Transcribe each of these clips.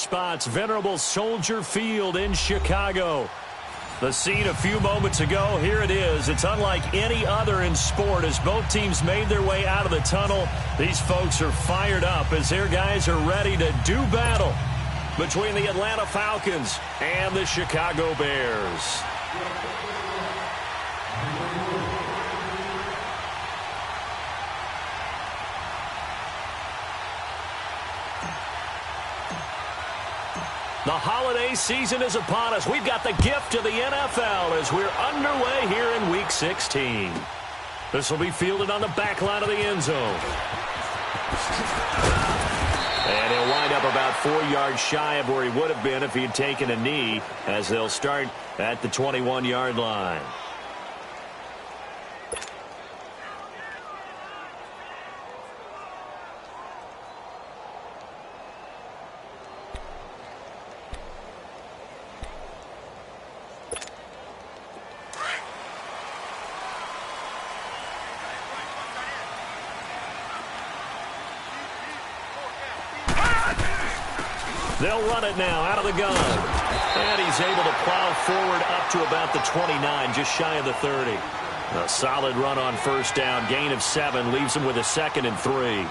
spots, venerable Soldier Field in Chicago. The scene a few moments ago, here it is. It's unlike any other in sport as both teams made their way out of the tunnel. These folks are fired up as their guys are ready to do battle between the Atlanta Falcons and the Chicago Bears. The holiday season is upon us. We've got the gift of the NFL as we're underway here in Week 16. This will be fielded on the back line of the end zone. And he'll wind up about 4 yards shy of where he would have been if he had taken a knee, as they'll start at the 21-yard line. They'll run it now out of the gun. And he's able to plow forward up to about the 29, just shy of the 30. A solid run on first down. Gain of 7 leaves him with a 2nd and 3.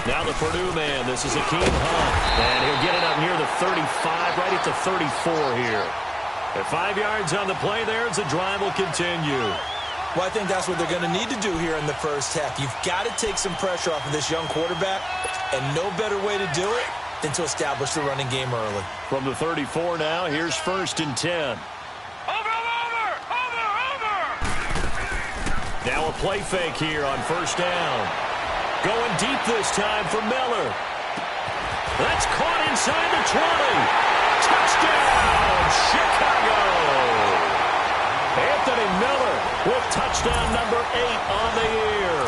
Now the Purdue man, this is Akeem Hunt, and he'll get it up near the 35, right at the 34 here. At 5 yards on the play there, as the drive will continue. Well, I think that's what they're going to need to do here in the first half. You've got to take some pressure off of this young quarterback, and no better way to do it than to establish the running game early. From the 34 now, here's 1st and 10. Over! Now a play fake here on first down. Going deep this time for Miller. That's caught inside the 20. Touchdown, Chicago! Anthony Miller with touchdown number 8 on the year.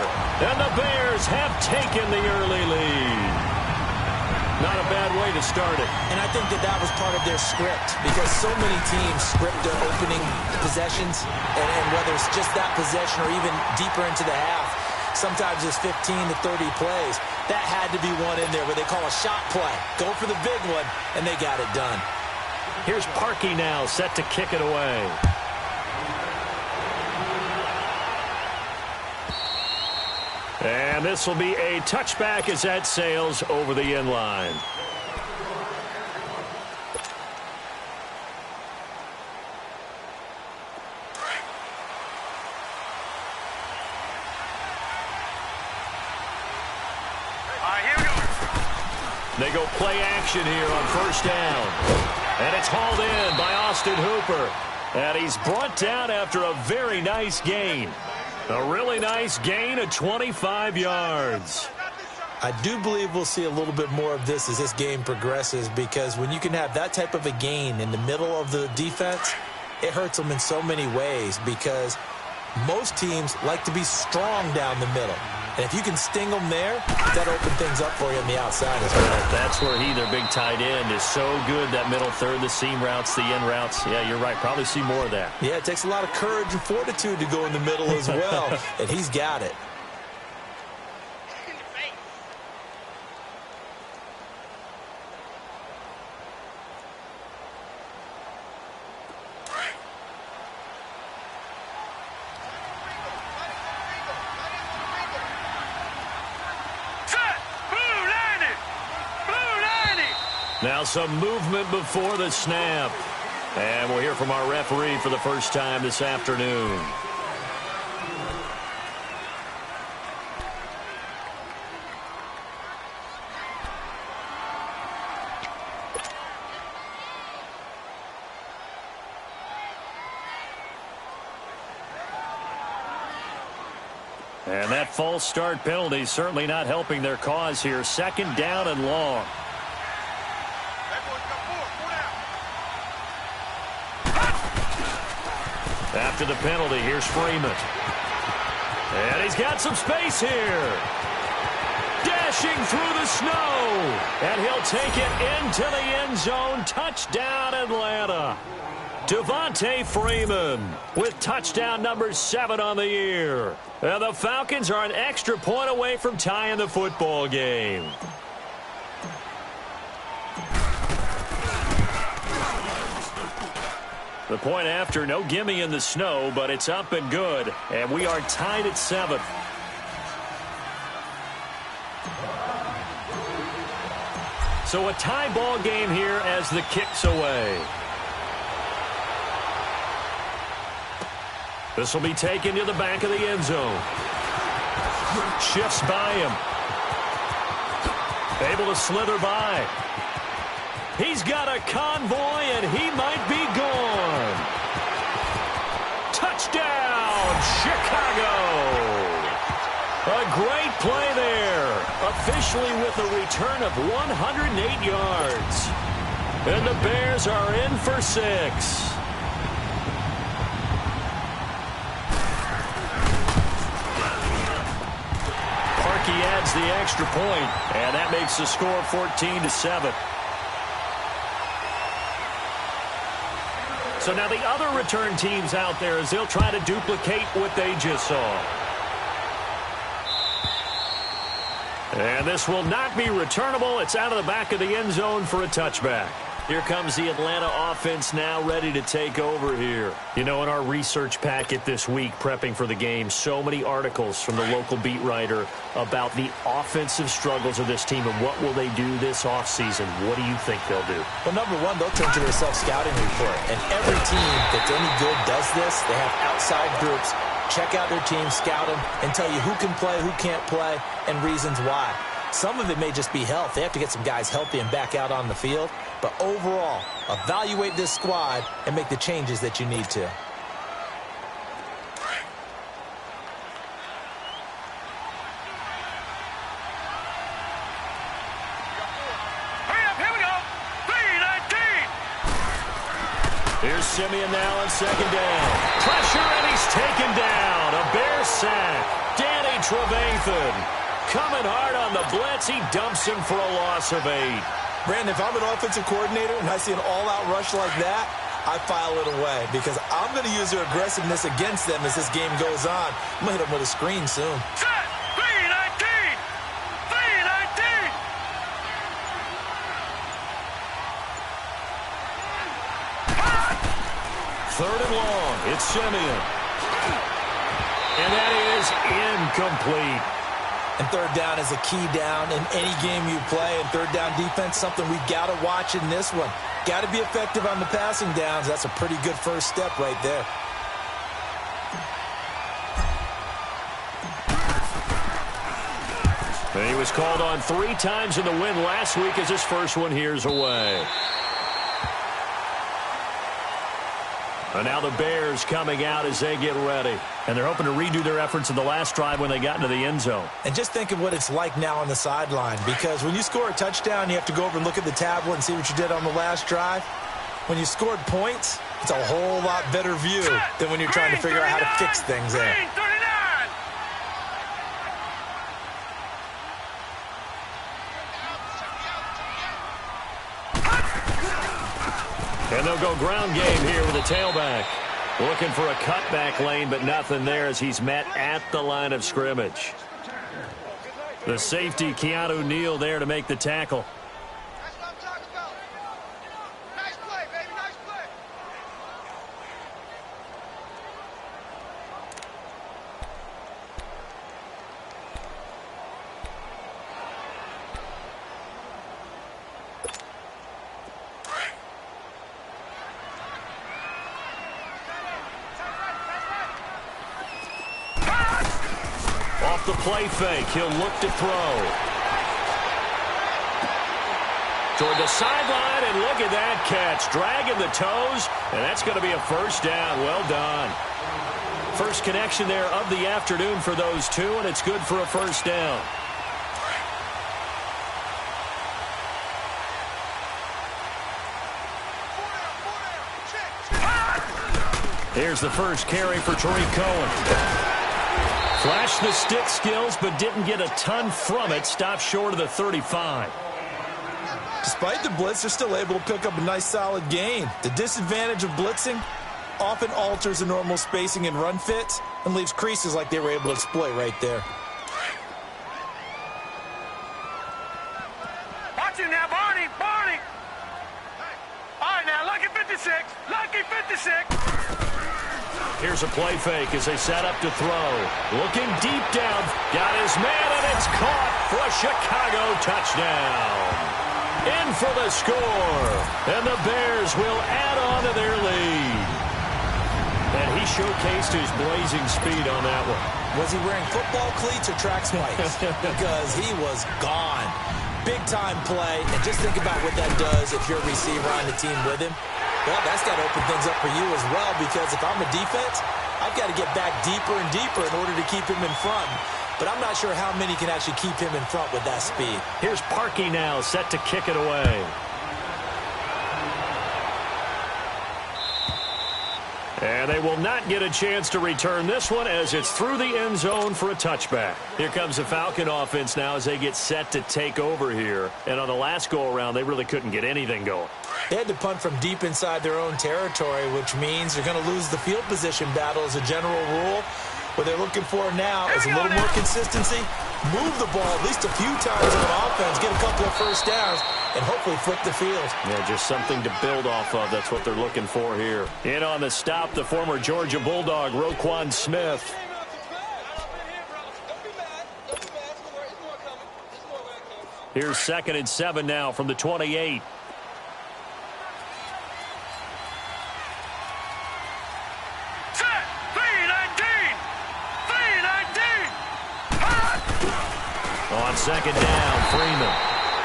And the Bears have taken the early lead. Not a bad way to start it. And I think that was part of their script, because so many teams script their opening possessions, and whether it's just that possession or even deeper into the half, sometimes it's 15 to 30 plays. That had to be one in there where they call a shot play. Go for the big one, and they got it done. Here's Parkey now, set to kick it away. And this will be a touchback as that sails over the end line. They go play action here on first down. And it's hauled in by Austin Hooper. And he's brought down after a very nice gain. A really nice gain of 25 yards. I do believe we'll see a little bit more of this as this game progresses, because when you can have that type of a gain in the middle of the defense, it hurts them in so many ways, because most teams like to be strong down the middle. And if you can sting them there, that'll open things up for you on the outside as well. That's where their big tight end, is so good, that middle third, the seam routes, the end routes. Yeah, you're right. Probably see more of that. Yeah, it takes a lot of courage and fortitude to go in the middle as well, and he's got it. Now some movement before the snap. And we'll hear from our referee for the first time this afternoon. And that false start penalty certainly not helping their cause here. 2nd down and long. After the penalty, here's Freeman. And he's got some space here. Dashing through the snow. And he'll take it into the end zone. Touchdown, Atlanta. Devontae Freeman with touchdown number 7 on the year. And the Falcons are an extra point away from tying the football game. The point after, no gimme in the snow, but it's up and good. And we are tied at 7. So a tie ball game here as the kick's away. This will be taken to the back of the end zone. Shifts by him. Able to slither by. He's got a convoy, and he might be gone. Touchdown, Chicago. A great play there. Officially with a return of 108 yards. And the Bears are in for 6. He adds the extra point, and that makes the score 14-7. So now the other return teams out there as they'll try to duplicate what they just saw. And this will not be returnable. It's out of the back of the end zone for a touchback. Here comes the Atlanta offense now ready to take over here. You know, in our research packet this week, prepping for the game, so many articles from the local beat writer about the offensive struggles of this team and what will they do this offseason. What do you think they'll do? Well, number one, they'll turn to their self-scouting report. And every team that's any good does this. They have outside groups. Check out their team, scout them, and tell you who can play, who can't play, and reasons why. Some of it may just be health. They have to get some guys healthy and back out on the field. But overall, evaluate this squad and make the changes that you need to. Hurry up, here we go. 3-19. Here's Simeon now on second down. Pressure, and he's taken down. A Bear sack. Danny Trevathan coming hard on the blitz. He dumps him for a loss of 8. Brandon, if I'm an offensive coordinator and I see an all-out rush like that, I file it away because I'm going to use their aggressiveness against them as this game goes on. I'm going to hit them with a screen soon. Set. 3-19. 3-19. Third and long. It's Simeon. And that is incomplete. And third down is a key down in any game you play. And third down defense, something we've got to watch in this one. Got to be effective on the passing downs. That's a pretty good first step right there. And he was called on 3 times in the win last week as his first one here's away. And now the Bears coming out as they get ready. And they're hoping to redo their efforts in the last drive when they got into the end zone. And just think of what it's like now on the sideline. Because when you score a touchdown, you have to go over and look at the tablet and see what you did on the last drive. When you scored points, it's a whole lot better view than when you're trying to figure out how to fix things there. And they'll go ground game here with a tailback. Looking for a cutback lane, but nothing there as he's met at the line of scrimmage. The safety, Keanu Neal, there to make the tackle. That's what I'm talking about. Nice play, baby. Nice play. Off the play fake, he'll look to throw. Toward the sideline, and look at that catch. Dragging the toes, and that's going to be a first down. Well done. First connection there of the afternoon for those two, and it's good for a first down. Here's the first carry for Tariq Cohen. Flashed the stick skills, but didn't get a ton from it. Stopped short of the 35. Despite the blitz, they're still able to pick up a nice, solid gain. The disadvantage of blitzing often alters the normal spacing and run fits and leaves creases like they were able to exploit right there. Watch it now, Barney, Barney. All right, now, lucky 56, lucky 56. Here's a play fake as they set up to throw. Looking deep down. Got his man, and it's caught for a Chicago touchdown. In for the score. And the Bears will add on to their lead. And he showcased his blazing speed on that one. Was he wearing football cleats or track spikes? Because he was gone. Big-time play. And just think about what that does if you're a receiver on the team with him. Well, that's got to open things up for you as well, because if I'm a defense, I've got to get back deeper and deeper in order to keep him in front. But I'm not sure how many can actually keep him in front with that speed. Here's Parkey now, set to kick it away. And they will not get a chance to return this one as it's through the end zone for a touchback. Here comes the Falcon offense now as they get set to take over here. And on the last go-around, they really couldn't get anything going. They had to punt from deep inside their own territory, which means they're going to lose the field position battle as a general rule. What they're looking for now is a little more consistency, move the ball at least a few times on offense, get a couple of first downs, and hopefully flip the field. Yeah, just something to build off of. That's what they're looking for here. In on the stop, the former Georgia Bulldog, Roquan Smith. Here's 2nd and 7 now from the 28. On 2nd down, Freeman.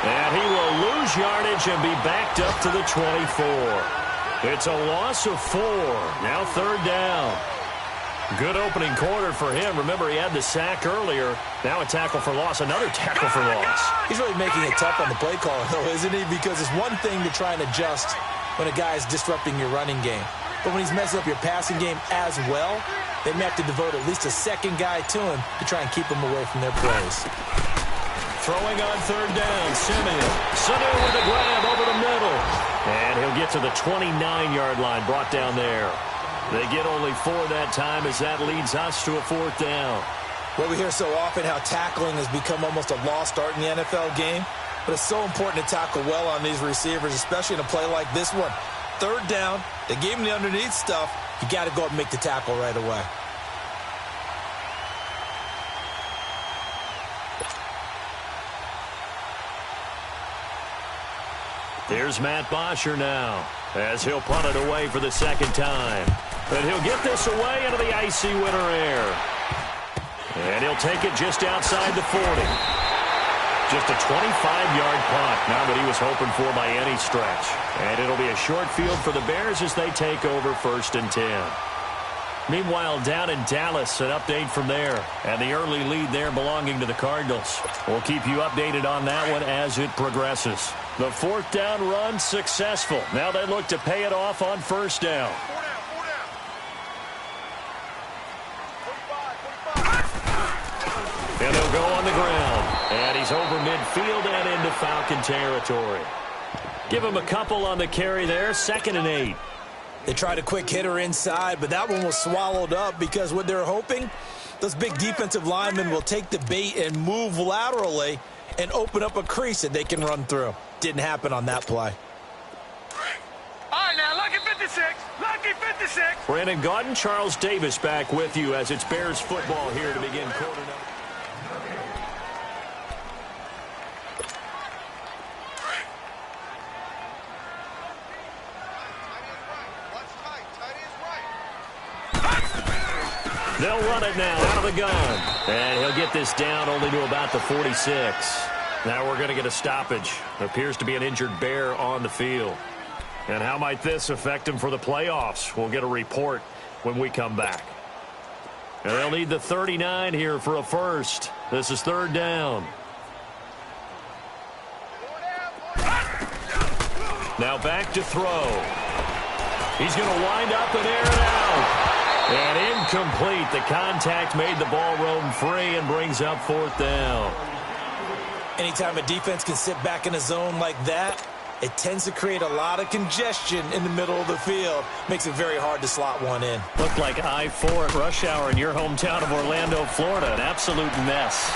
And he will lose yardage and be backed up to the 24. It's a loss of 4. Now 3rd down. Good opening quarter for him. Remember, he had the sack earlier. Now a tackle for loss, another tackle for loss. He's really making it tough on the play caller, though, isn't he? Because it's one thing to try and adjust when a guy is disrupting your running game. But when he's messing up your passing game as well, they may have to devote at least a second guy to him to try and keep him away from their plays. Throwing on 3rd down, Simeon. Sanu with the grab over the middle. And he'll get to the 29-yard line, brought down there. They get only 4 that time as that leads us to a 4th down. Well, we hear so often how tackling has become almost a lost art in the NFL game. But it's so important to tackle well on these receivers, especially in a play like this one. 3rd down, they gave him the underneath stuff. You got to go up and make the tackle right away. Here's Matt Bosher now as he'll punt it away for the 2nd time. But he'll get this away into the icy winter air. And he'll take it just outside the 40. Just a 25-yard punt, not what he was hoping for by any stretch. And it'll be a short field for the Bears as they take over 1st and 10. Meanwhile, down in Dallas, an update from there. And the early lead there belonging to the Cardinals. We'll keep you updated on that one as it progresses. The 4th down run successful. Now they look to pay it off on 1st down. 45. And they'll go on the ground. And he's over midfield and into Falcon territory. Give him a couple on the carry there. 2nd and 8. They tried a quick hitter inside, but that one was swallowed up because what they're hoping, those big defensive linemen will take the bait and move laterally and open up a crease that they can run through. Didn't happen on that play. All right, now, lucky 56. Lucky 56. Brandon Gaudin, Charles Davis back with you as it's Bears football here to begin quarter number. They'll run it now out of the gun. And he'll get this down only to about the 46. Now we're going to get a stoppage. Appears to be an injured Bear on the field. And how might this affect him for the playoffs? We'll get a report when we come back. And they'll need the 39 here for a first. This is 3rd down. Now back to throw. He's going to wind up and air it out. And incomplete. The contact made the ball roam free and brings up fourth down. Anytime a defense can sit back in a zone like that, it tends to create a lot of congestion in the middle of the field. Makes it very hard to slot one in. Looked like I-4 at rush hour in your hometown of Orlando, Florida. An absolute mess.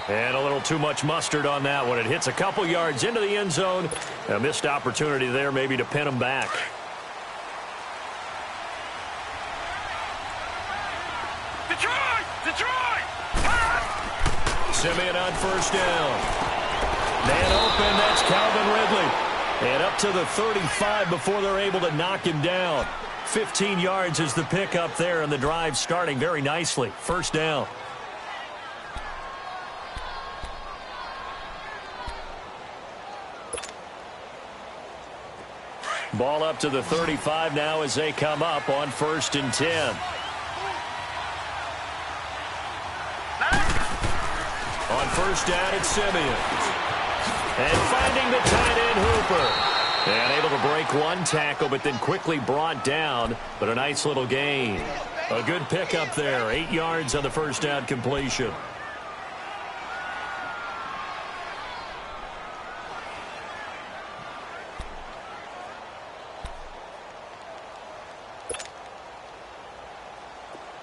And a little too much mustard on that one. It hits a couple yards into the end zone. A missed opportunity there maybe to pin them back. Detroit! Detroit! Simeon on first down. Man open, that's Calvin Ridley. And up to the 35 before they're able to knock him down. 15 yards is the pickup there, and the drive starting very nicely. First down. Ball up to the 35 now as they come up on 1st and 10. On first down, it's Simeon. And finding the tight end, Hooper. And able to break one tackle, but then quickly brought down. But a nice little gain. A good pickup there. 8 yards on the first down completion.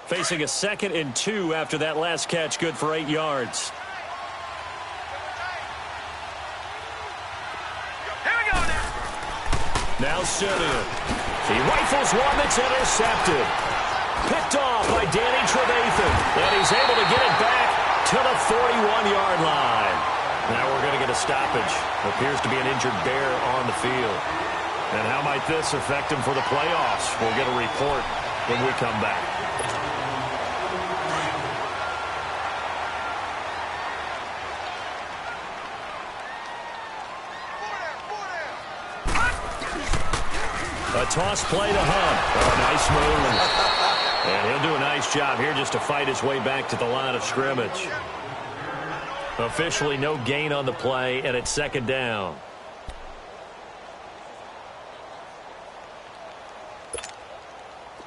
Facing a 2nd and 2 after that last catch, good for 8 yards. Now Simeon. He rifles one that's intercepted. Picked off by Danny Trevathan. And he's able to get it back to the 41-yard line. Now we're going to get a stoppage. Appears to be an injured bear on the field. And how might this affect him for the playoffs? We'll get a report when we come back. A toss play to Hunt. Oh, nice move. And he'll do a nice job here just to fight his way back to the line of scrimmage. Officially no gain on the play, and it's 2nd down.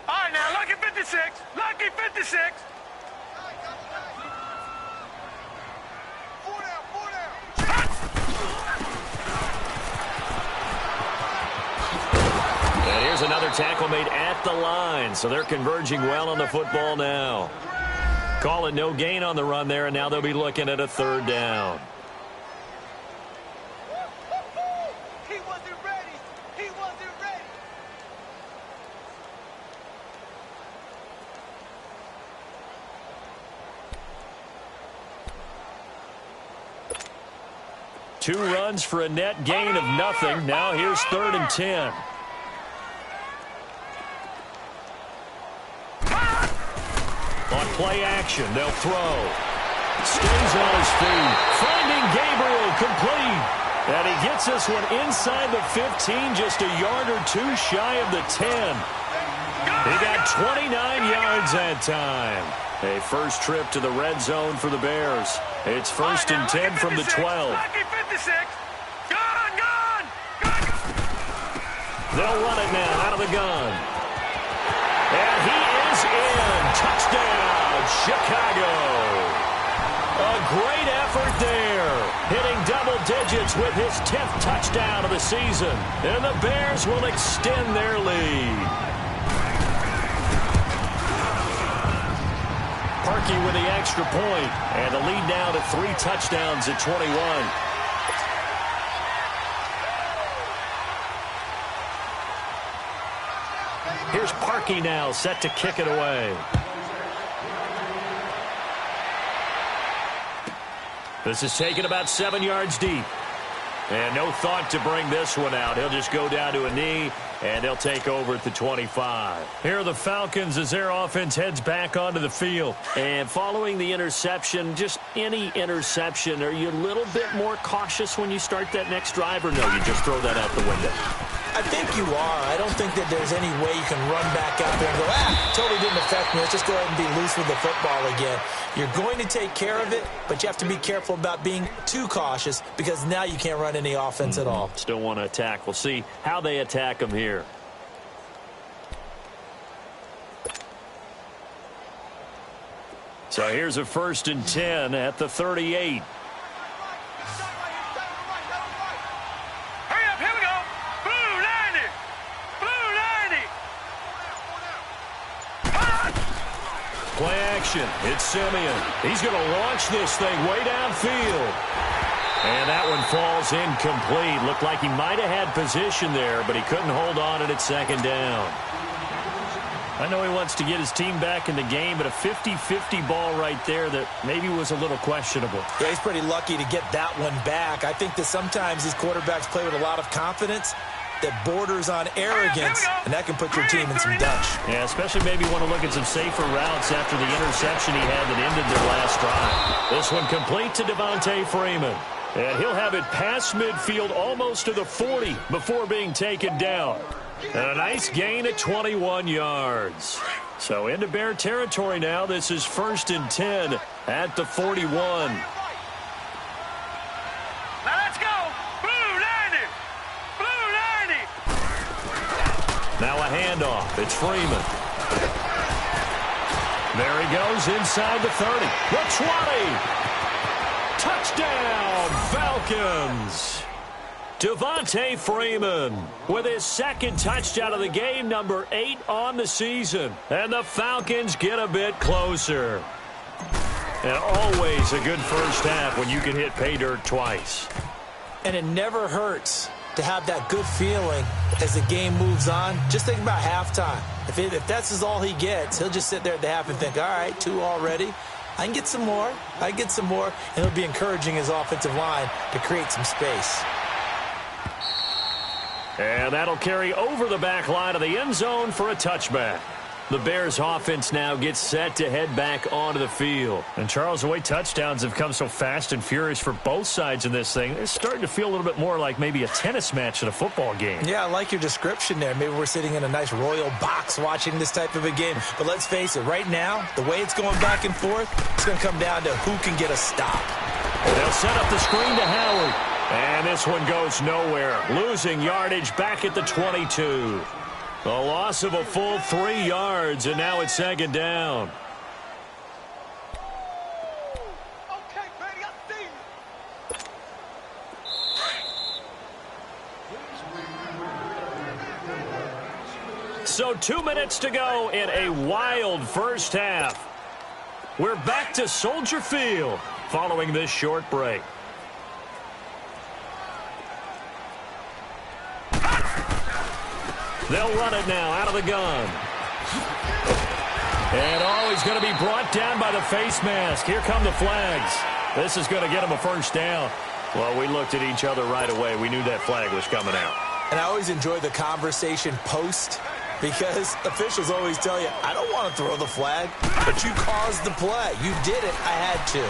All right, now, lucky 56. Lucky 56. And here's another tackle made at the line, so they're converging well on the football now. Call it no gain on the run there, and now they'll be looking at a 3rd down. He wasn't ready. He wasn't ready. Two runs for a net gain of nothing. Now here's 3rd and 10. On play action, they'll throw. Stays on his feet. Finding Gabriel complete. And he gets this one inside the 15, just a yard or two shy of the 10. He got 29 yards that time. A first trip to the red zone for the Bears. It's 1st and 10 from the 12. Lucky 56. Gun, gun, gun. They'll run it now out of the gun. And he is in. Touchdown, Chicago. A great effort there. Hitting double digits with his 10th touchdown of the season. And the Bears will extend their lead. Parkey with the extra point. And the lead now to 3 touchdowns at 21. Here's Parkey now, set to kick it away. This is taken about 7 yards deep. And no thought to bring this one out. He'll just go down to a knee, and they'll take over at the 25. Here are the Falcons as their offense heads back onto the field. And following the interception, just any interception, are you a little bit more cautious when you start that next drive, or no, you just throw that out the window? I think you are. I don't think that there's any way you can run back out there and go, totally didn't affect me. Let's just go ahead and be loose with the football again. You're going to take care of it, but you have to be careful about being too cautious because now you can't run any offense at all. Still want to attack. We'll see how they attack them here. So here's a 1st and 10 at the 38. Hurry up, here we go. Blue 90. Blue 90. Play action. It's Simeon. He's going to launch this thing way downfield. And that one falls incomplete. Looked like he might have had position there, but he couldn't hold on at 2nd down. I know he wants to get his team back in the game, but a 50-50 ball right there that maybe was a little questionable. Yeah, he's pretty lucky to get that one back. I think that sometimes these quarterbacks play with a lot of confidence that borders on arrogance, and that can put your team in some dutch. Yeah, especially maybe want to look at some safer routes after the interception he had that ended their last drive. This one complete to Devontae Freeman. And he'll have it past midfield almost to the 40 before being taken down. And a nice gain at 21 yards. So into Bear territory now. This is 1st and 10 at the 41. Now let's go. Blue 90. Blue 90. Now a handoff. It's Freeman. There he goes inside the 30. The 20. Touchdown, Falcons. Devontae Freeman with his 2nd touchdown of the game, number 8 on the season. And the Falcons get a bit closer. And always a good first half when you can hit pay dirt twice. And it never hurts to have that good feeling as the game moves on. Just think about halftime. If that's all he gets, he'll just sit there at the half and think, all right, 2 already. I can get some more. I can get some more. And he'll be encouraging his offensive line to create some space. And that'll carry over the back line of the end zone for a touchback. The Bears offense now gets set to head back onto the field. And Charles, the way touchdowns have come so fast and furious for both sides in this thing, it's starting to feel a little bit more like maybe a tennis match in a football game. Yeah, I like your description there. Maybe we're sitting in a nice royal box watching this type of a game. But let's face it, right now, the way it's going back and forth, it's going to come down to who can get a stop. They'll set up the screen to Howard. And this one goes nowhere. Losing yardage back at the 22. A loss of a full 3 yards, and now it's 2nd down. Okay, baby, I see you. So 2 minutes to go in a wild first half. We're back to Soldier Field following this short break. They'll run it now out of the gun. And he's going to be brought down by the face mask. Here come the flags. This is going to get him a 1st down. Well, we looked at each other right away. We knew that flag was coming out. And I always enjoy the conversation post because officials always tell you, I don't want to throw the flag, but you caused the play. You did it. I had to.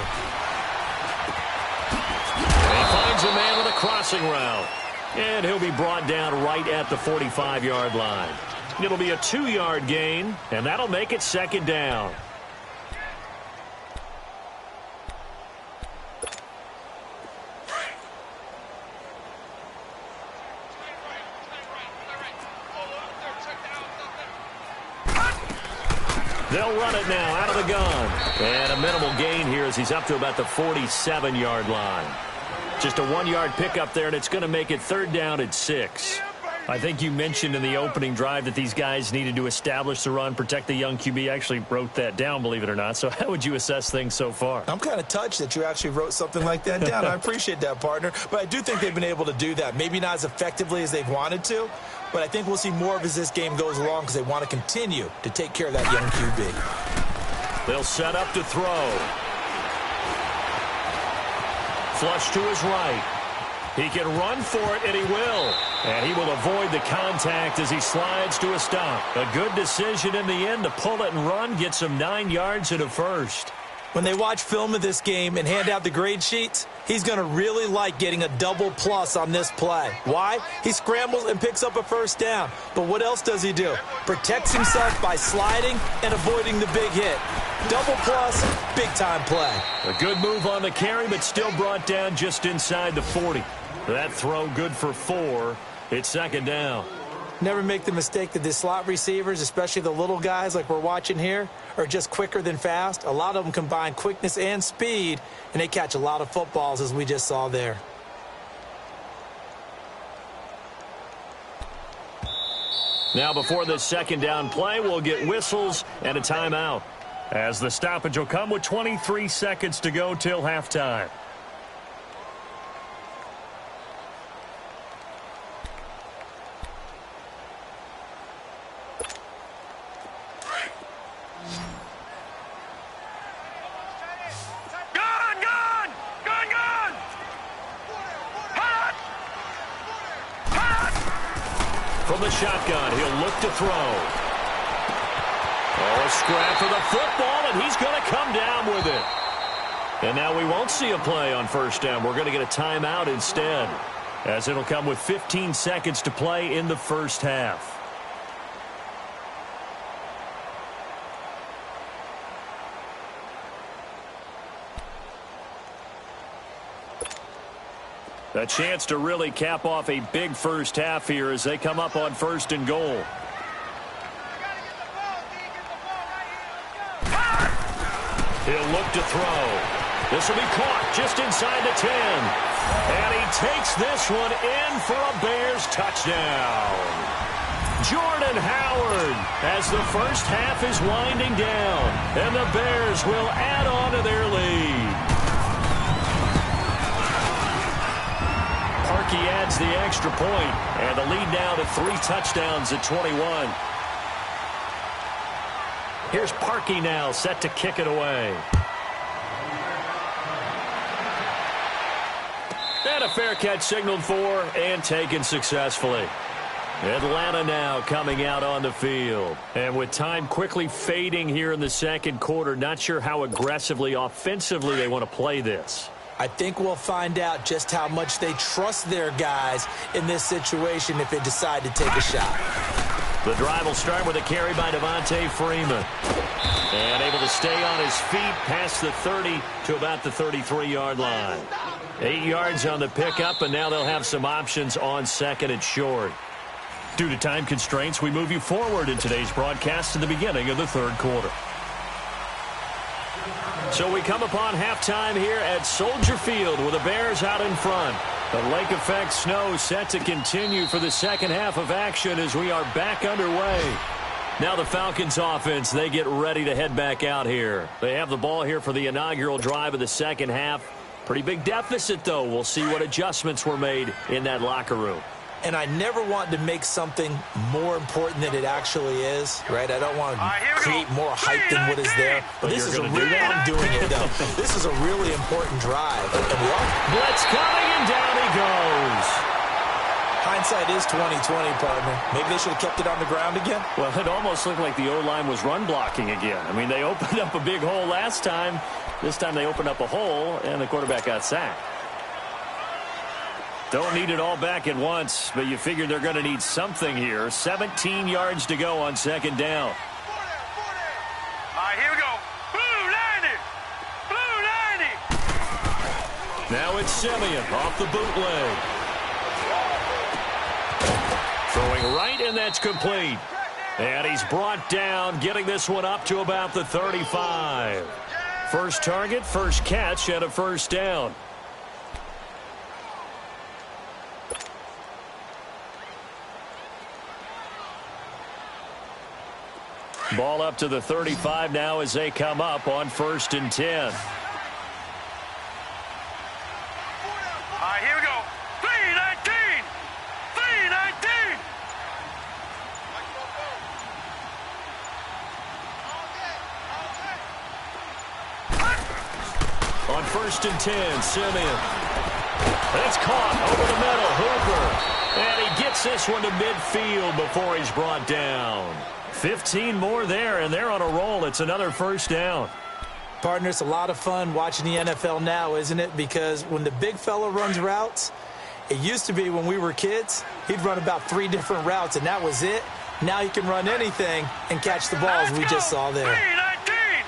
And he finds a man with a crossing route. And he'll be brought down right at the 45-yard line. It'll be a 2-yard gain, and that'll make it 2nd down. They'll run it now out of the gun. And a minimal gain here as he's up to about the 47-yard line. Just a 1-yard pickup there, and it's going to make it 3rd down at 6. I think you mentioned in the opening drive that these guys needed to establish the run, protect the young QB. I actually wrote that down, believe it or not. So how would you assess things so far? I'm kind of touched that you actually wrote something like that down. I appreciate that, partner. But I do think they've been able to do that. Maybe not as effectively as they've wanted to, but I think we'll see more of as this game goes along because they want to continue to take care of that young QB. They'll set up to throw. Flush to his right. He can run for it, and he will. And he will avoid the contact as he slides to a stop. A good decision in the end to pull it and run, gets him 9 yards and a 1st. When they watch film of this game and hand out the grade sheets, he's going to really like getting a double plus on this play. Why? He scrambles and picks up a 1st down. But what else does he do? Protects himself by sliding and avoiding the big hit. Double plus, big-time play. A good move on the carry, but still brought down just inside the 40. That throw good for 4. It's 2nd down. Never make the mistake that the slot receivers, especially the little guys like we're watching here, are just quicker than fast. A lot of them combine quickness and speed, and they catch a lot of footballs, as we just saw there. Now before this second down play, we'll get whistles and a timeout, as the stoppage will come with 23 seconds to go till halftime. From the shotgun, he'll look to throw. Oh, a scrap for the football, and he's going to come down with it. And now we won't see a play on first down. We're going to get a timeout instead, as it'll come with 15 seconds to play in the first half. A chance to really cap off a big first half here as they come up on first and goal. He'll look to throw. This will be caught just inside the 10. And he takes this one in for a Bears touchdown. Jordan Howard, as the first half is winding down, and the Bears will add on to their lead. He adds the extra point, and the lead now to 3 touchdowns at 21. Here's Parkey now, set to kick it away. And a fair catch signaled for and taken successfully. Atlanta now coming out on the field. And with time quickly fading here in the second quarter, not sure how aggressively, offensively they want to play this. I think we'll find out just how much they trust their guys in this situation if they decide to take a shot. The drive will start with a carry by Devontae Freeman. And able to stay on his feet past the 30 to about the 33-yard line. 8 yards on the pickup, and now they'll have some options on second and short. Due to time constraints, we move you forward in today's broadcast to the beginning of the third quarter. So we come upon halftime here at Soldier Field with the Bears out in front. The lake effect snow set to continue for the second half of action as we are back underway. Now the Falcons offense, they get ready to head back out here. They have the ball here for the inaugural drive of the second half. Pretty big deficit, though. We'll see what adjustments were made in that locker room. And I never want to make something more important than it actually is, right? I don't want to create more hype than what is there. But this is a really, I'm doing it, though. This is a really important drive. And blitz coming, and down he goes. Hindsight is 20/20, partner. Maybe they should have kept it on the ground again. Well, it almost looked like the O-line was run blocking again. I mean, they opened up a big hole last time. This time they opened up a hole, and the quarterback got sacked. Don't need it all back at once, but you figure they're going to need something here. 17 yards to go on second down. All right, here we go. Blue 90. Blue 90. Now it's Simeon off the bootleg. Throwing right, and that's complete. And he's brought down, getting this one up to about the 35. First target, first catch, and a first down. Ball up to the 35 now as they come up on 1st and 10. All right, here we go. 319. 319. On 1st and 10, Simeon. It's caught over the middle, Hooper. And he gets this one to midfield before he's brought down. 15 more there, and they're on a roll. It's another first down. Partner, it's a lot of fun watching the NFL now, isn't it? Because when the big fella runs routes, it used to be when we were kids, he'd run about 3 different routes, and that was it. Now he can run anything and catch the ball, as we just saw there. 319.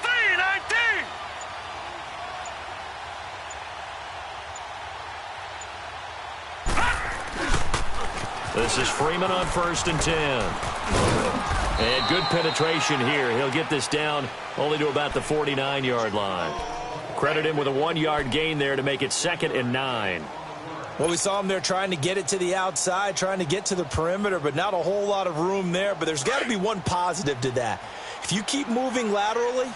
319. This is Freeman on 1st and 10. And good penetration here. He'll get this down only to about the 49-yard line. Credit him with a 1-yard gain there to make it 2nd and 9. Well, we saw him there trying to get it to the outside, trying to get to the perimeter, but not a whole lot of room there. But there's got to be one positive to that. If you keep moving laterally,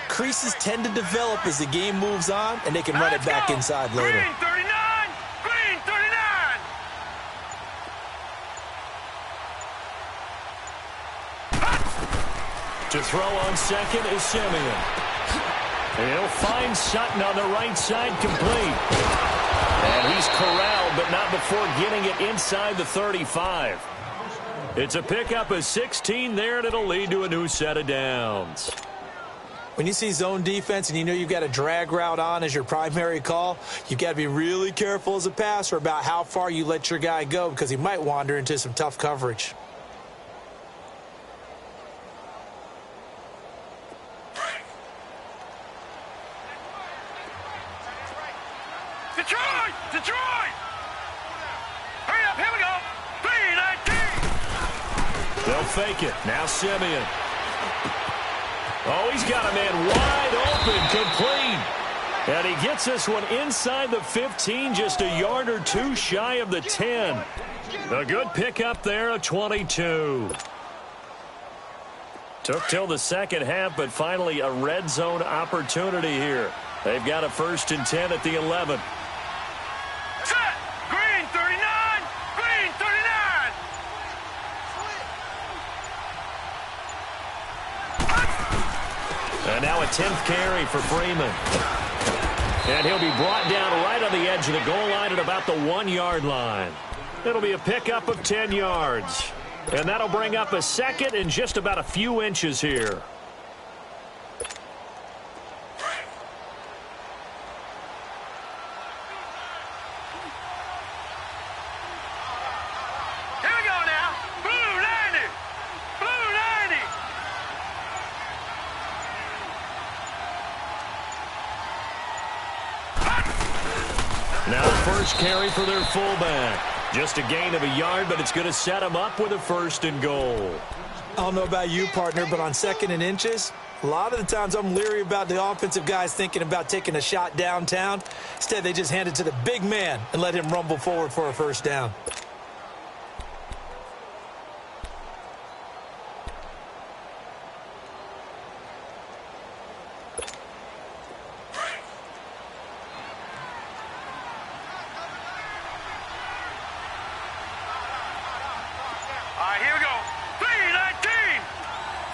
creases tend to develop as the game moves on, and they can run it back inside later. Green 39! Green 39! To throw on 2nd is Simeon. He'll find Sutton on the right side, complete. And he's corralled, but not before getting it inside the 35. It's a pickup of 16 there, and it'll lead to a new set of downs. When you see zone defense and you know you've got a drag route on as your primary call, you've got to be really careful as a passer about how far you let your guy go because he might wander into some tough coverage. Detroit! Detroit! Hurry up, here we go! 3-19! They'll fake it. Now Simeon. Oh, he's got a man wide open, complete. And he gets this one inside the 15, just a yard or two shy of the 10. A good pickup there, a 22. Took till the second half, but finally a red zone opportunity here. They've got a 1st and 10 at the 11. Set! Green 39! Green 39! And now a 10th carry for Freeman. And he'll be brought down right on the edge of the goal line at about the 1-yard line. It'll be a pickup of 10 yards. And that'll bring up a 2nd and just about a few inches here. Here we go now! Blue 90! Blue 90! Now the first carry for their fullback. Just a gain of a yard, but it's going to set them up with a 1st and goal. I don't know about you, partner, but on 2nd and inches, a lot of the times I'm leery about the offensive guys thinking about taking a shot downtown. Instead, they just hand it to the big man and let him rumble forward for a 1st down. All right, here we go. 3-19!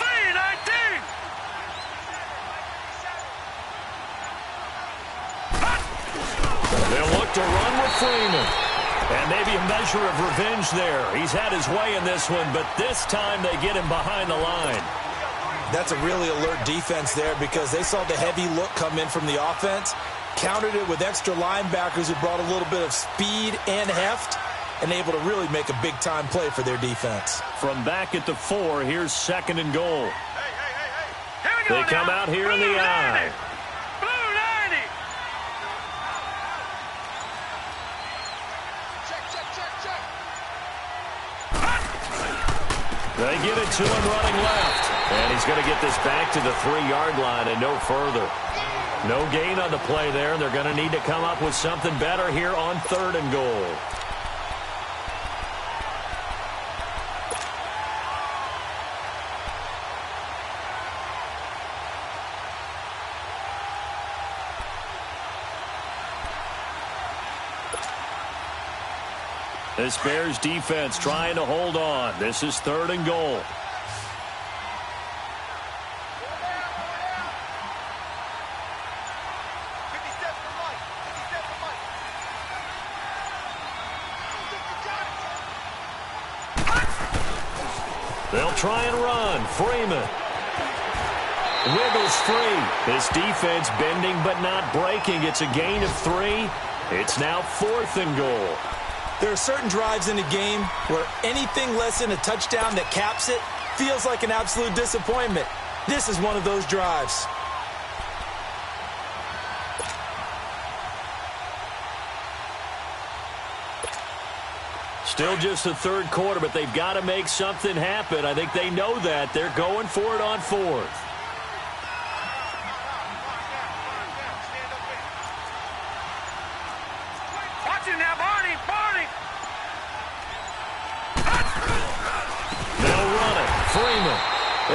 3-19! They'll look to run with Freeman. And maybe a measure of revenge there. He's had his way in this one, but this time they get him behind the line. That's a really alert defense there because they saw the heavy look come in from the offense, countered it with extra linebackers who brought a little bit of speed and heft, and able to really make a big-time play for their defense. From back at the 4, here's 2nd and goal. Here we go They come now. out here in the Blue 90. eye. Blue 90! They give it to him running left. And he's going to get this back to the 3-yard line and no further. No gain on the play there. They're going to need to come up with something better here on 3rd and goal. This Bears defense trying to hold on. This is 3rd and goal. They'll try and run. Freeman wiggles free. This defense bending but not breaking. It's a gain of 3. It's now 4th and goal. There are certain drives in a game where anything less than a touchdown that caps it feels like an absolute disappointment. This is one of those drives. Still just the third quarter, but they've got to make something happen. I think they know that. They're going for it on fourth. Watch it now, Barney. They'll run it. Freeman.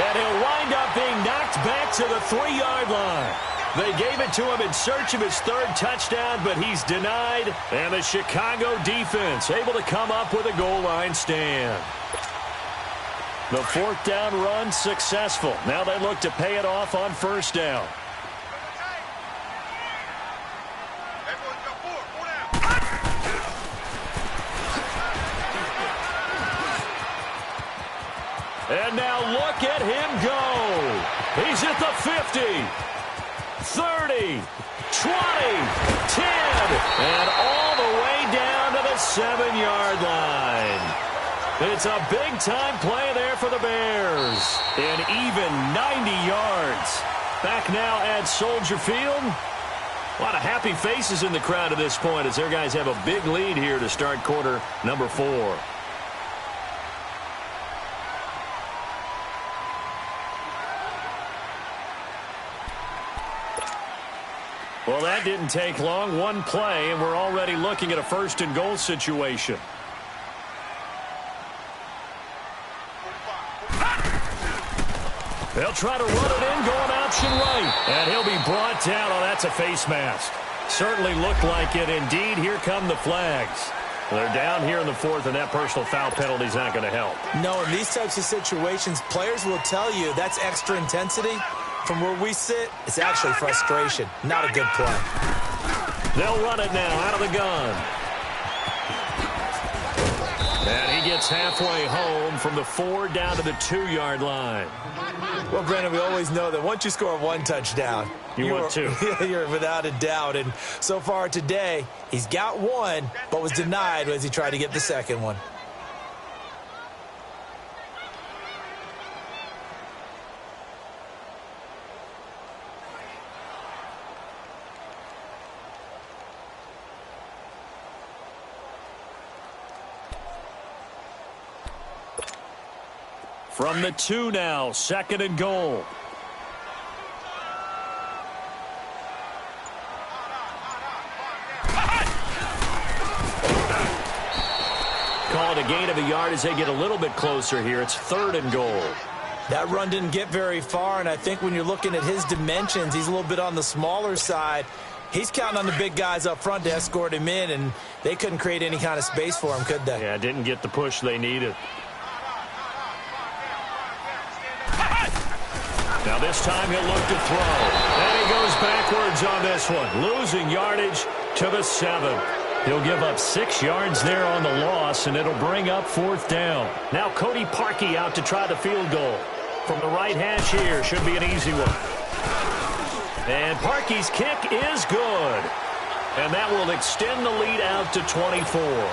And he'll wind up being knocked back to the 3-yard line. They gave it to him in search of his third touchdown, but he's denied. And the Chicago defense able to come up with a goal line stand. The fourth down run successful. Now they look to pay it off on first down. And now look at him go. He's at the 50, 30, 20, 10, and all the way down to the 7-yard line. It's a big-time play there for the Bears. An even 90 yards. Back now at Soldier Field. A lot of happy faces in the crowd at this point as their guys have a big lead here to start quarter number 4. Well, that didn't take long. One play, and we're already looking at a first-and-goal situation. They'll try to run it in, going option right. And he'll be brought down. Oh, that's a face mask. Certainly looked like it. Indeed, here come the flags. They're down here in the fourth, and that personal foul penalty is not going to help. No, in these types of situations, players will tell you that's extra intensity. From where we sit, it's actually frustration. Not a good play. They'll run it now out of the gun. And he gets halfway home from the 4 down to the 2-yard line. Well, Brandon, we always know that once you score one touchdown, want two. You're without a doubt. And so far today, he's got one, but was denied as he tried to get the second one. From the 2 now, 2nd and goal. Call it a gain of a yard as they get a little bit closer here. It's 3rd and goal. That run didn't get very far, and I think when you're looking at his dimensions, he's a little bit on the smaller side. He's counting on the big guys up front to escort him in, and they couldn't create any kind of space for him, could they? Yeah, didn't get the push they needed. Now this time he'll look to throw. And he goes backwards on this one. Losing yardage to the 7. He'll give up 6 yards there on the loss, and it'll bring up 4th down. Now Cody Parkey out to try the field goal. From the right hash here, should be an easy one. And Parkey's kick is good. And that will extend the lead out to 24.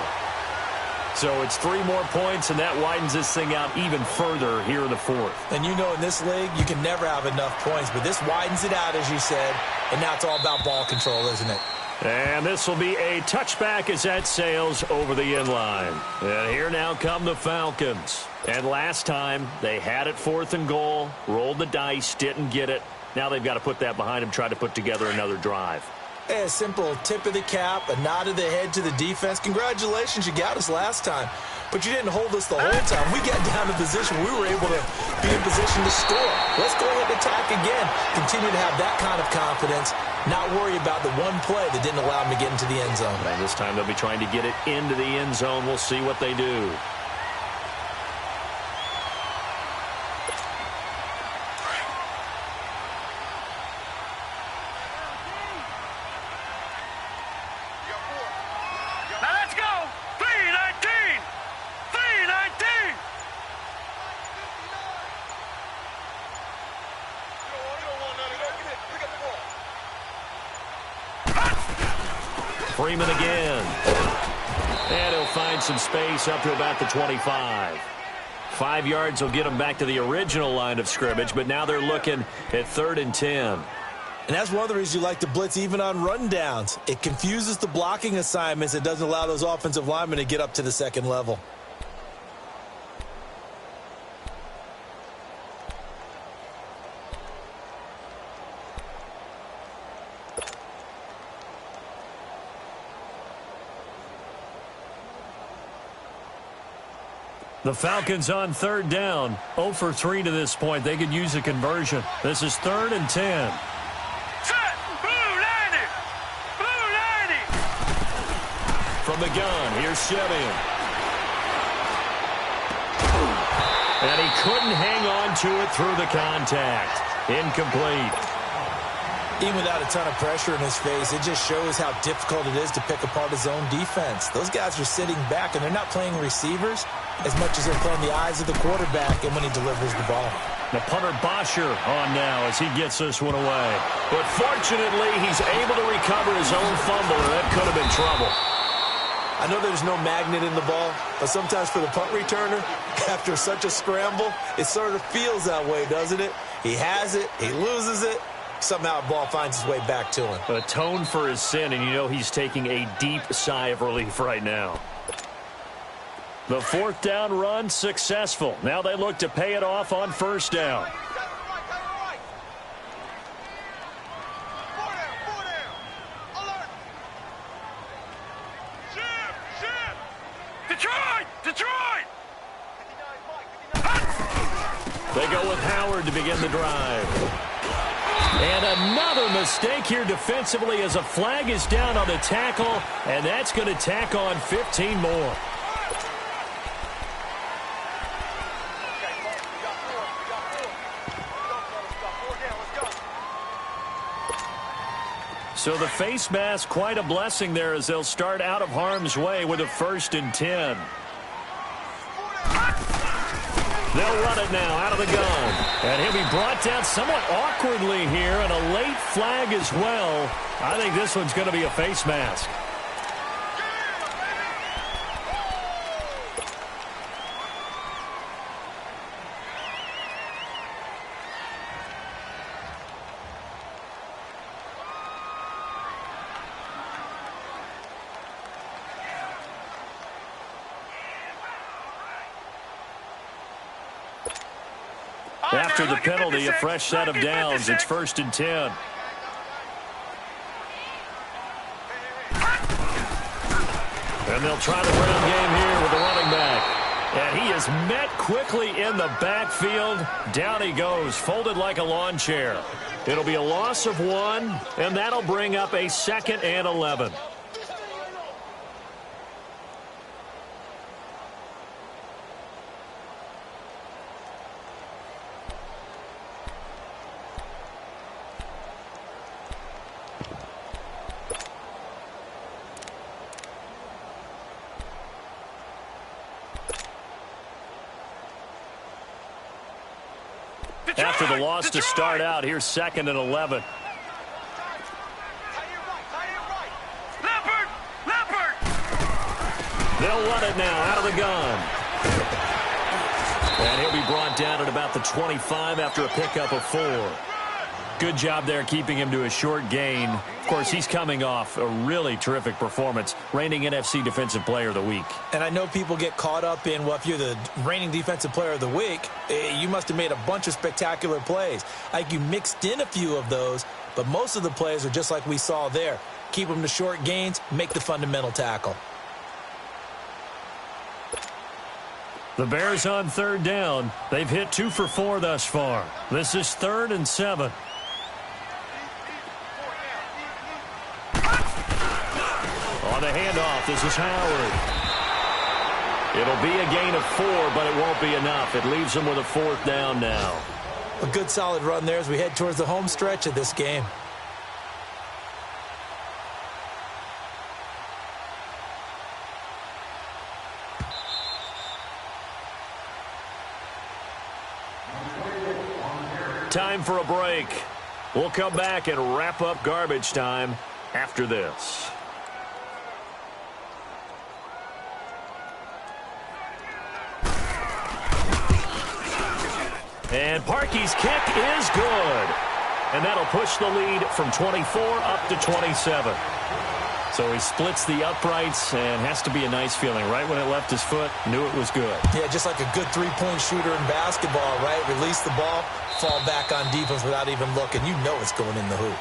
So it's 3 more points, and that widens this thing out even further here in the 4th. And you know in this league, you can never have enough points, but this widens it out, as you said, and now it's all about ball control, isn't it? And this will be a touchback as that sails over the inline. And here now come the Falcons. And last time, they had it 4th and goal, rolled the dice, didn't get it. Now they've got to put that behind them, try to put together another drive. A simple tip of the cap, a nod of the head to the defense. Congratulations, you got us last time. But you didn't hold us the whole time. We got down to position. We were able to be in position to score. Let's go ahead and attack again. Continue to have that kind of confidence. Not worry about the one play that didn't allow them to get into the end zone. And this time they'll be trying to get it into the end zone. We'll see what they do. Freeman again. And he'll find some space up to about the 25. 5 yards will get them back to the original line of scrimmage, but now they're looking at 3rd and 10. And that's one of the reasons you like to blitz even on rundowns. It confuses the blocking assignments. It doesn't allow those offensive linemen to get up to the second level. The Falcons on third down. 0 for 3 to this point. They could use a conversion. This is 3rd and 10. From the gun, here's Simeon. And he couldn't hang on to it through the contact. Incomplete. Even without a ton of pressure in his face, it just shows how difficult it is to pick apart his own defense. Those guys are sitting back, and they're not playing receivers as much as they're playing the eyes of the quarterback and when he delivers the ball. The punter Bosher on now as he gets this one away. But fortunately, he's able to recover his own fumble, and that could have been trouble. I know there's no magnet in the ball, but sometimes for the punt returner, after such a scramble, it sort of feels that way, doesn't it? He has it, he loses it, somehow the ball finds its way back to him. Atone for his sin, and you know he's taking a deep sigh of relief right now. The 4th down run successful. Now they look to pay it off on 1st down. Detroit! They go with Howard to begin the drive. And another mistake here defensively as a flag is down on the tackle, and that's going to tack on 15 more. So the face mask, quite a blessing there as they'll start out of harm's way with a 1st and 10. They'll run it now out of the gun. And he'll be brought down somewhat awkwardly here, and a late flag as well. I think this one's going to be a face mask. After the penalty, a fresh set of downs. It's 1st and 10. And they'll try the ground game here with the running back. And he is met quickly in the backfield. Down he goes, folded like a lawn chair. It'll be a loss of 1, and that'll bring up a 2nd and 11. After the loss to start out, here's 2nd and 11. They'll run it now out of the gun. And he'll be brought down at about the 25 after a pickup of 4. Good job there keeping him to a short gain. Of course, he's coming off a really terrific performance, reigning NFC Defensive Player of the Week. And I know people get caught up in, well, if you're the reigning Defensive Player of the Week, you must have made a bunch of spectacular plays. Like you mixed in a few of those, but most of the plays are just like we saw there. Keep them to short gains, make the fundamental tackle. The Bears on 3rd down. They've hit 2 for 4 thus far. This is 3rd and 7. On the handoff, this is Howard. It'll be a gain of 4, but it won't be enough. It leaves them with a 4th down now. A good solid run there as we head towards the home stretch of this game. Time for a break. We'll come back and wrap up garbage time after this. And Parkey's kick is good. And that'll push the lead from 24 up to 27. So he splits the uprights, and has to be a nice feeling. Right when it left his foot, knew it was good. Yeah, just like a good three-point shooter in basketball, right? Release the ball, fall back on defense without even looking. You know it's going in the hoop.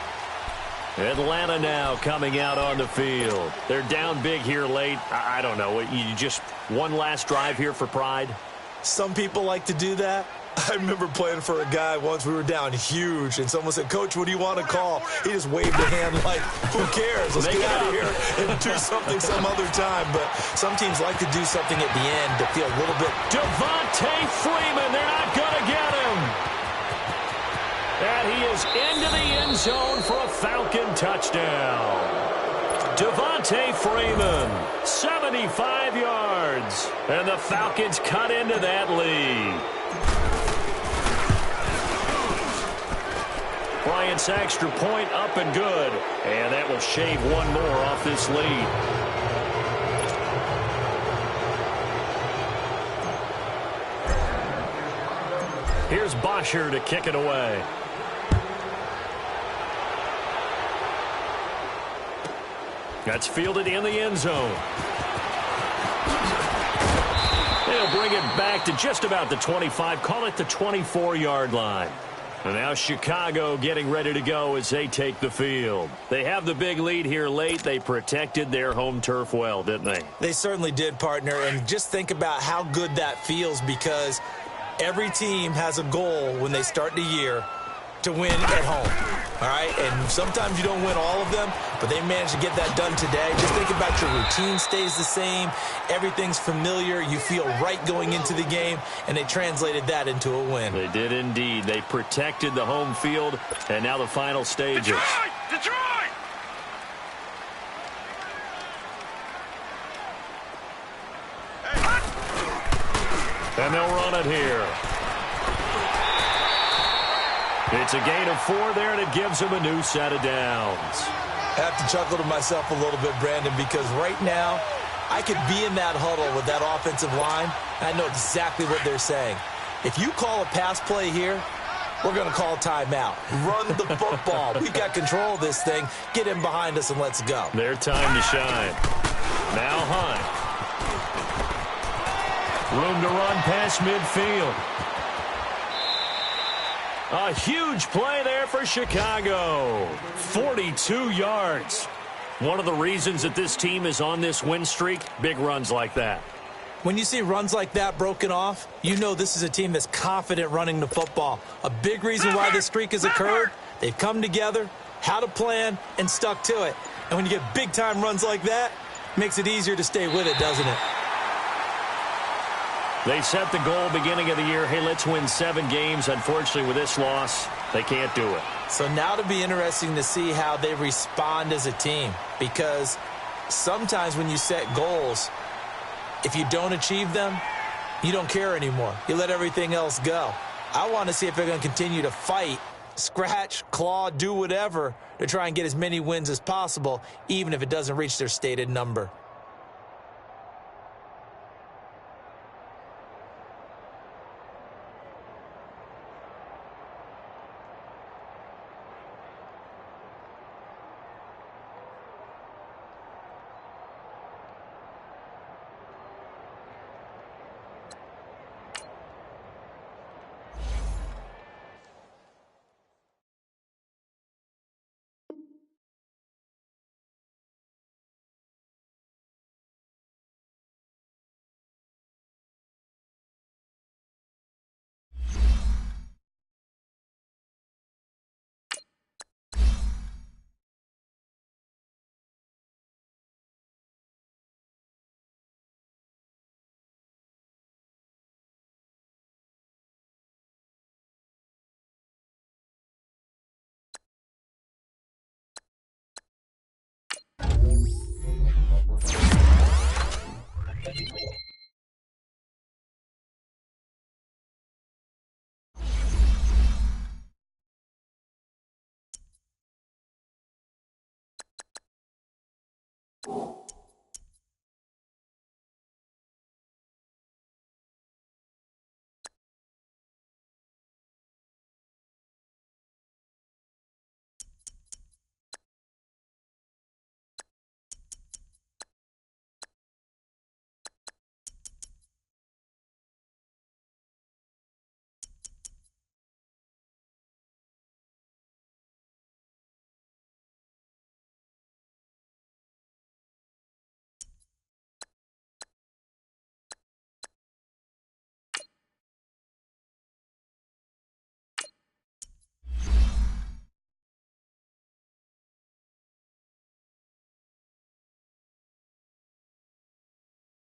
Atlanta now coming out on the field. They're down big here late. I don't know. You just one last drive here for pride? Some people like to do that. I remember playing for a guy once. We were down huge, and someone said, "Coach, what do you want to call?" He just waved a hand like, "Who cares? Let's get out of here and do something some other time." But some teams like to do something at the end to feel a little bit. Devontae Freeman, they're not going to get him. And he is into the end zone for a Falcon touchdown. Devontae Freeman, 75 yards. And the Falcons cut into that lead. Bryant's extra point up and good. And that will shave one more off this lead. Here's Bosher to kick it away. That's fielded in the end zone. They'll bring it back to just about the 25. Call it the 24-yard line. And now Chicago getting ready to go as they take the field. They have the big lead here late. They protected their home turf well, didn't they? They certainly did, partner. And just think about how good that feels, because every team has a goal when they start the year to win at home. All right, and sometimes you don't win all of them, but they managed to get that done today. Just think about your routine stays the same. Everything's familiar. You feel right going into the game, and they translated that into a win. They did indeed. They protected the home field, and now the final stages. Detroit! And they'll run it here. It's a gain of 4 there, and it gives them a new set of downs. I have to chuckle to myself a little bit, Brandon, because right now I could be in that huddle with that offensive line, and I know exactly what they're saying. If you call a pass play here, we're going to call timeout. Run the football. We've got control of this thing. Get in behind us and let's go. Their time to shine. Now Hunt. Room to run past midfield. A huge play there for Chicago. 42 yards. One of the reasons that this team is on this win streak, big runs like that. When you see runs like that broken off, you know this is a team that's confident running the football. A big reason why this streak has occurred, they've come together, had a plan, and stuck to it. And when you get big-time runs like that, it makes it easier to stay with it, doesn't it? They set the goal beginning of the year, hey, let's win 7 games. Unfortunately, with this loss, they can't do it. So now it'll be interesting to see how they respond as a team, because sometimes when you set goals, if you don't achieve them, you don't care anymore. You let everything else go. I want to see if they're going to continue to fight, scratch, claw, do whatever to try and get as many wins as possible, even if it doesn't reach their stated number.